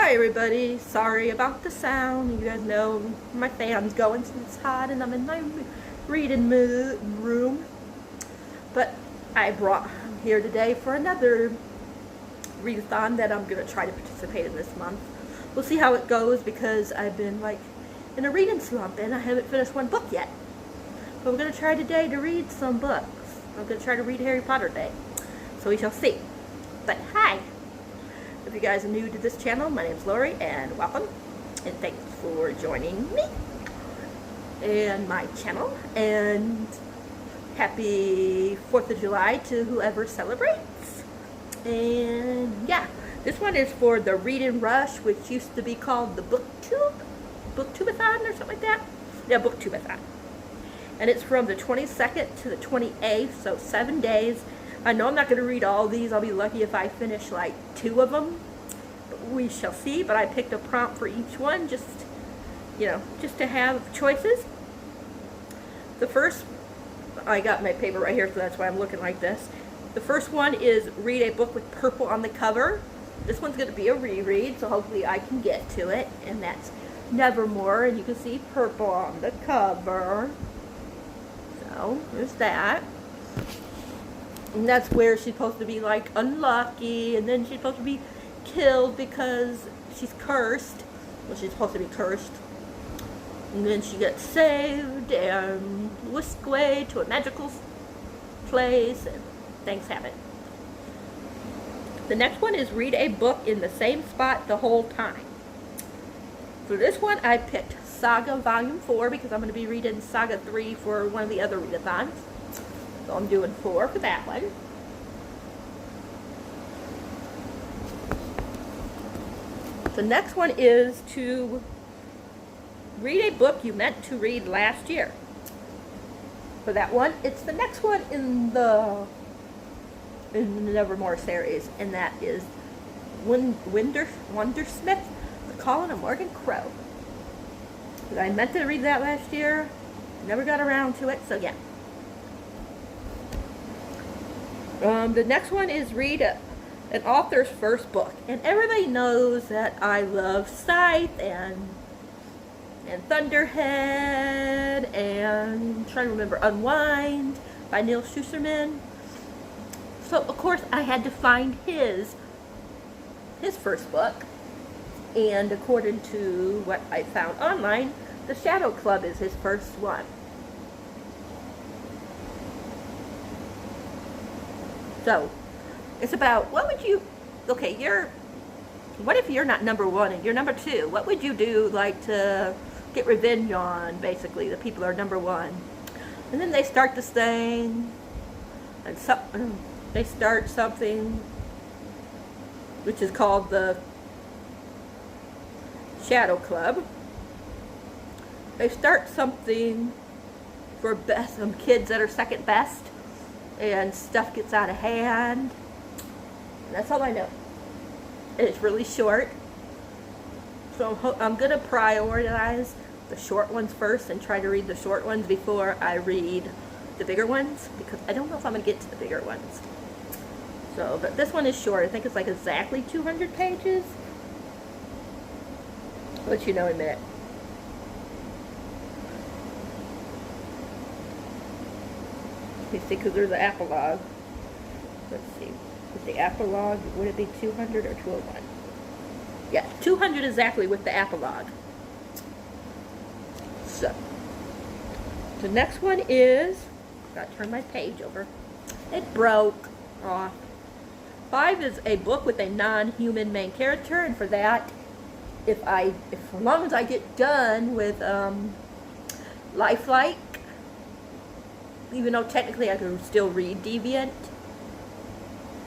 Hi everybody, sorry about the sound. You guys know my fan's going since it's hot and I'm in my reading room. But I brought here today for another readathon that I'm going to try to participate in this month. We'll see how it goes because I've been like in a reading slump and I haven't finished one book yet. But we're going to try today to read some books. I'm going to try to read Harry Potter today. So we shall see. But hi! If you guys are new to this channel, my name's Lori and welcome. And thanks for joining me and my channel. And happy 4th of July to whoever celebrates. And yeah, this one is for the Reading Rush, which used to be called the Booktubeathon or something like that. Yeah, Booktubeathon. And it's from the 22nd to the 28th, so 7 days. I know I'm not going to read all these. I'll be lucky if I finish like 2 of them. But we shall see. But I picked a prompt for each one just, you know, just to have choices. The first, I got my paper right here, so that's why I'm looking like this. The first one is read a book with purple on the cover. This one's going to be a reread, so hopefully I can get to it. And that's Nevermore, and you can see purple on the cover. So, there's that. And that's where she's supposed to be like unlucky, and then she's supposed to be killed because she's cursed. Well, she's supposed to be cursed. And then she gets saved and whisked away to a magical place, and things happen. The next one is read a book in the same spot the whole time. For this one, I picked Saga Volume 4 because I'm going to be reading Saga 3 for one of the other readathons. So I'm doing 4 for that one. The next one is to read a book you meant to read last year. For that one, it's the next one in the Nevermore series, and that is Wondersmith, The Calling of Morgan Crow. I meant to read that last year, never got around to it, so yeah. The next one is read an author's first book. And everybody knows that I love Scythe and Thunderhead and I'm trying to remember Unwind by Neil Schusterman. So of course I had to find his first book. And according to what I found online, The Shadow Club is his first one. So, it's about, what if you're not number 1 and you're number 2? What would you do, like, to get revenge on, basically, the people who are number 1? And then they start this thing, and they start something, which is called the Shadow Club. They start something for some kids that are second best. And stuff gets out of hand. And that's all I know. And it's really short. So I'm going to prioritize the short ones first and try to read the short ones before I read the bigger ones. Because I don't know if I'm going to get to the bigger ones. So, but this one is short. I think it's like exactly 200 pages. I'll let you know in a minute. Let me see, because there's an epilogue. Let's see. Is the epilogue, would it be 200 or 201? Yeah, 200 exactly with the epilogue. So, the next one is, gotta turn my page over. It broke off. 5 is a book with a non-human main character, and for that, if as long as I get done with Lifelike, even though technically I could still read Deviant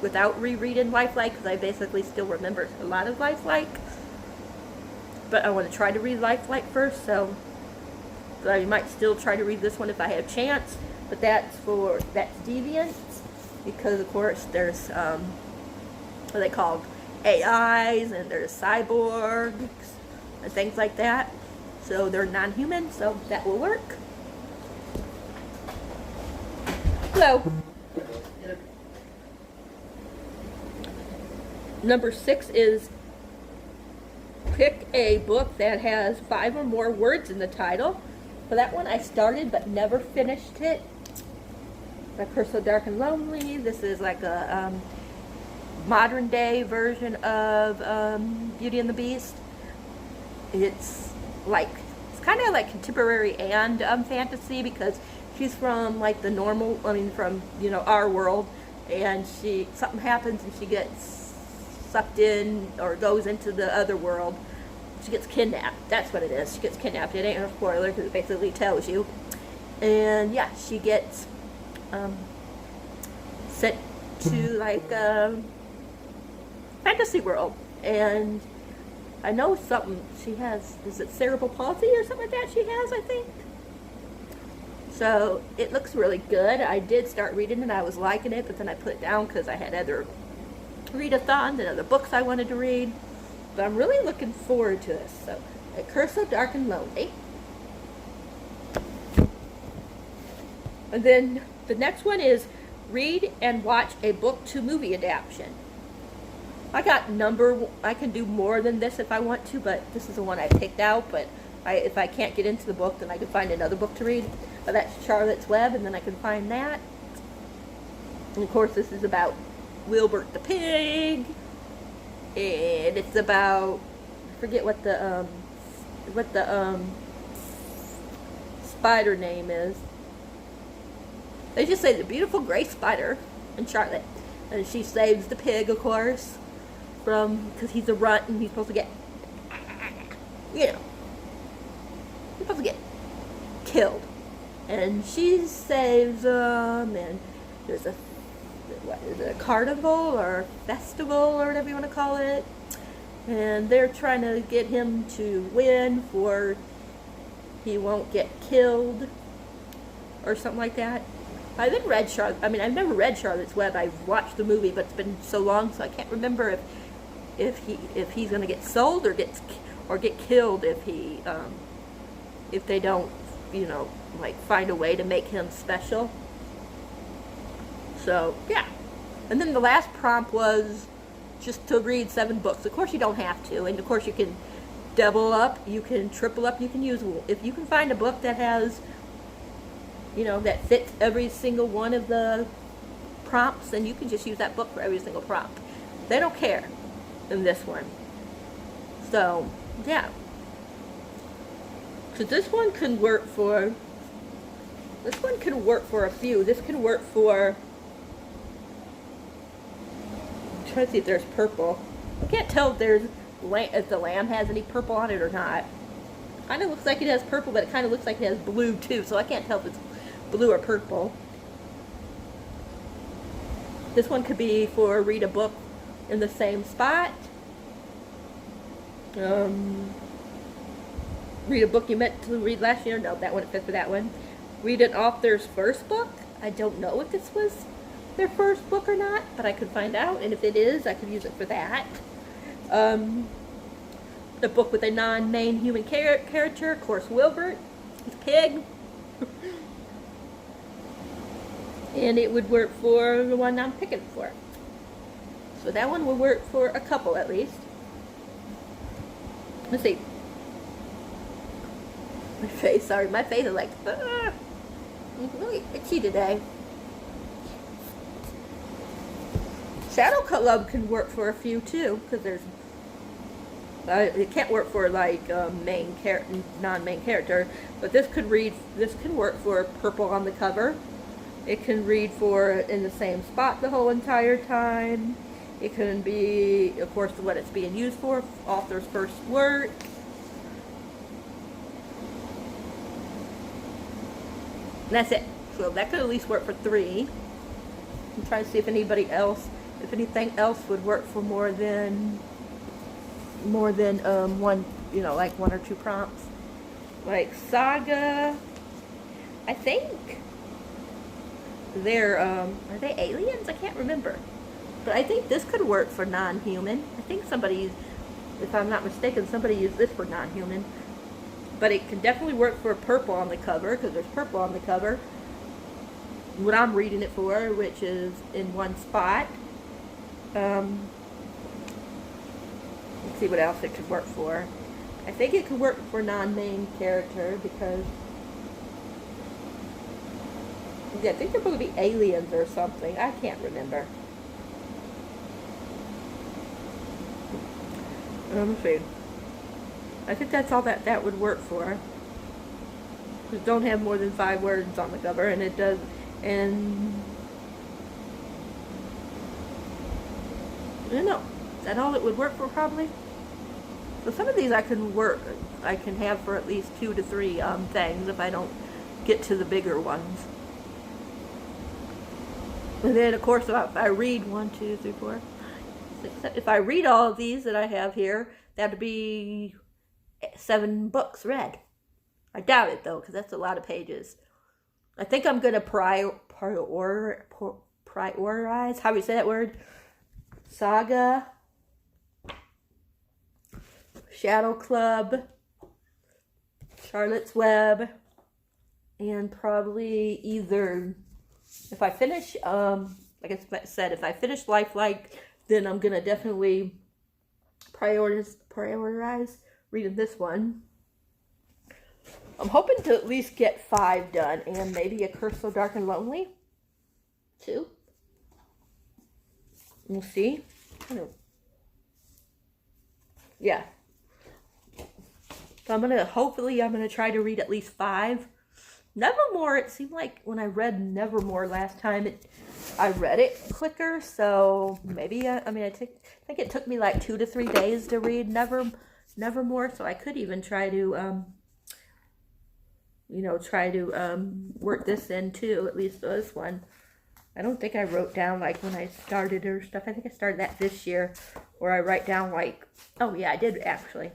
without rereading Lifelike, because I basically still remember a lot of Lifelike. But I want to try to read Lifelike first, so I might still try to read this one if I have a chance. But that's Deviant, because of course there's what are they called? AIs, and there's cyborgs and things like that. So they're non-human, so that will work. Hello. Number 6 is pick a book that has 5 or more words in the title. For that one, I started but never finished it. By Curse So Dark and Lonely. This is like a modern day version of Beauty and the Beast. It's kind of like contemporary and fantasy, because she's from like the normal, from, you know, our world, and something happens and she gets sucked in or goes into the other world. She gets kidnapped. That's what it is. She gets kidnapped. It ain't a spoiler because it basically tells you. And yeah, she gets sent to like fantasy world, and I know something she has. Is it cerebral palsy or something like that? She has, I think. So it looks really good. I did start reading it and I was liking it, but then I put it down because I had other readathons and other books I wanted to read. But I'm really looking forward to this. So, A Curse So Dark and Lonely. And then the next one is read and watch a book to movie adaptation. I can do more than this if I want to, but this is the one I picked out. But if I can't get into the book, then I can find another book to read. But that's Charlotte's Web, and then I can find that. And of course, this is about Wilbert the pig, and it's about, I forget what the spider name is. They just say the beautiful gray spider and Charlotte, and she saves the pig, of course, because he's a runt and he's supposed to get, you know, he's supposed to get killed, and she saves him. And there's a carnival or festival or whatever you want to call it, and they're trying to get him to win for he won't get killed or something like that. I've never read Charlotte's Web. I've watched the movie, but it's been so long, so I can't remember if he's gonna get sold or get killed if they don't, you know, like find a way to make him special. So yeah, and then the last prompt was just to read 7 books. Of course you don't have to, and of course you can double up, you can triple up, you can use, if you can find a book that has, you know, that fits every single one of the prompts, then you can just use that book for every single prompt. They don't care in this one. So yeah, because this one can work for a few. This can work for, I'm trying to see if there's purple. I can't tell if the lamb has any purple on it or not. Kind of looks like it has purple, but it kind of looks like it has blue too, so I can't tell if it's blue or purple. This one could be for read a book in the same spot. Read a book you meant to read last year. No, that wouldn't fit for that one. Read an author's first book. I don't know if this was their first book or not, but I could find out, and if it is, I could use it for that. A book with a non-main human character, of course Wilbert, he's a pig. And it would work for the one I'm picking for. So that one will work for a couple at least. Let's see. My face is like, I'm really itchy today. Shadow Club can work for a few too, because there's, it can't work for like non-main character, but this can work for purple on the cover. It can read for in the same spot the whole entire time. It can be, of course, what it's being used for, author's first work. And that's it. So that could at least work for 3. I'm trying to see if anything else would work for more than one, you know, like 1 or 2 prompts. Like Saga, I think they're, are they aliens? I can't remember. But I think this could work for non-human. I think somebody, if I'm not mistaken, somebody used this for non-human. But it can definitely work for purple on the cover, because there's purple on the cover. What I'm reading it for, which is in one spot. Of see what else it could work for. I think it could work for non-main character because I think they're supposed to be aliens or something. I can't remember. Let me see. I think that's all that would work for. Just don't have more than 5 words on the cover, and it does. And I don't know. Is that all it would work for? Probably. So some of these I can have for at least 2 to 3 things if I don't get to the bigger ones. And then, of course, if I read 1, 2, 3, 4, 6, 7, if I read all of these that I have here, that would be 7 books read. I doubt it, though, because that's a lot of pages. I think I'm going to prioritize, how do you say that word? Saga, Shadow Club, Charlotte's Web, and probably either... If I finish, like I said, if I finish Lifelike, then I'm going to definitely prioritize reading this one. I'm hoping to at least get 5 done, and maybe A Curse So Dark and Lonely, too. We'll see. Yeah. So hopefully I'm going to try to read at least 5. Nevermore, it seemed like when I read Nevermore last time, I read it quicker, so maybe, I think it took me like 2 to 3 days to read Nevermore, so I could even try to, work this in too, at least this one. I don't think I wrote down like when I started or stuff. I think I started that this year, where I write down like, oh yeah, I did actually.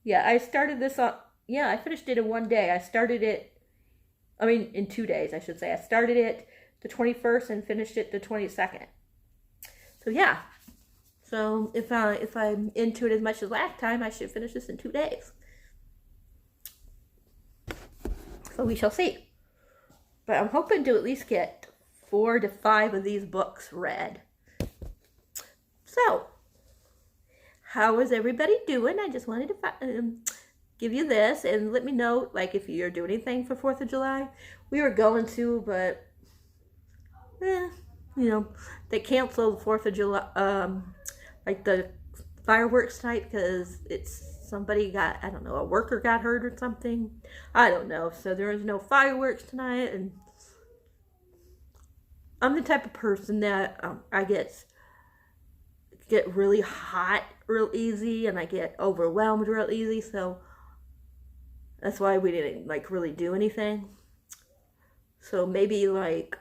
Yeah, I started this on, yeah, I finished it in 1 day. I started it, in 2 days, I should say. I started it the 21st and finished it the 22nd. So yeah. So if I'm into it as much as last time, I should finish this in 2 days. So we shall see. But I'm hoping to at least get 4 to 5 of these books read. So, how is everybody doing? I just wanted to give you this and let me know, like, if you're doing anything for 4th of July. We were going to, but, they canceled 4th of July, like the fireworks night, because somebody got, I don't know, a worker got hurt or something. I don't know. So there was no fireworks tonight, and I'm the type of person that I get really hot real easy, and I get overwhelmed real easy, so that's why we didn't like really do anything. So maybe like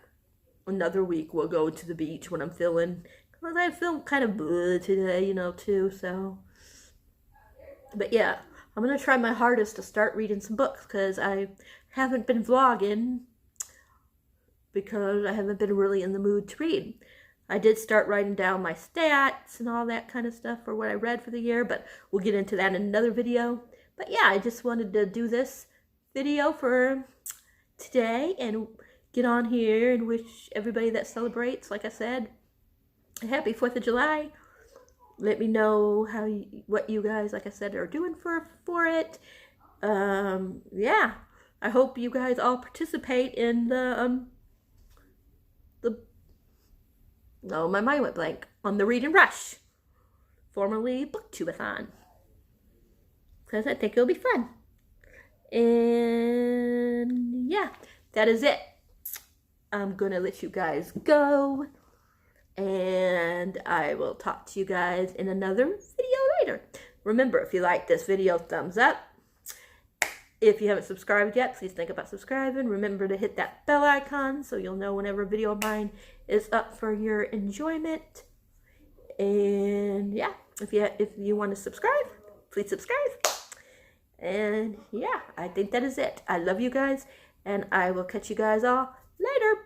another week we'll go to the beach when I'm feeling, because I feel kind of bleh today, too, so. But yeah, I'm going to try my hardest to start reading some books, because I haven't been vlogging, because I haven't been really in the mood to read. I did start writing down my stats and all that kind of stuff for what I read for the year, but we'll get into that in another video. But yeah, I just wanted to do this video for today and get on here and wish everybody that celebrates, like I said, a happy 4th of July. Let me know what you guys, like I said, are doing for it. Yeah, I hope you guys all participate in my mind went blank, on the Read and Rush, formerly Booktubeathon, because I think it'll be fun. And yeah, that is it. I'm gonna let you guys go, and I will talk to you guys in another video later. Remember, if you like this video, thumbs up. If you haven't subscribed yet, please think about subscribing. Remember to hit that bell icon so you'll know whenever a video of mine is up for your enjoyment. And yeah, if you want to subscribe, please subscribe. And yeah, I think that is it. I love you guys, and I will catch you guys all later.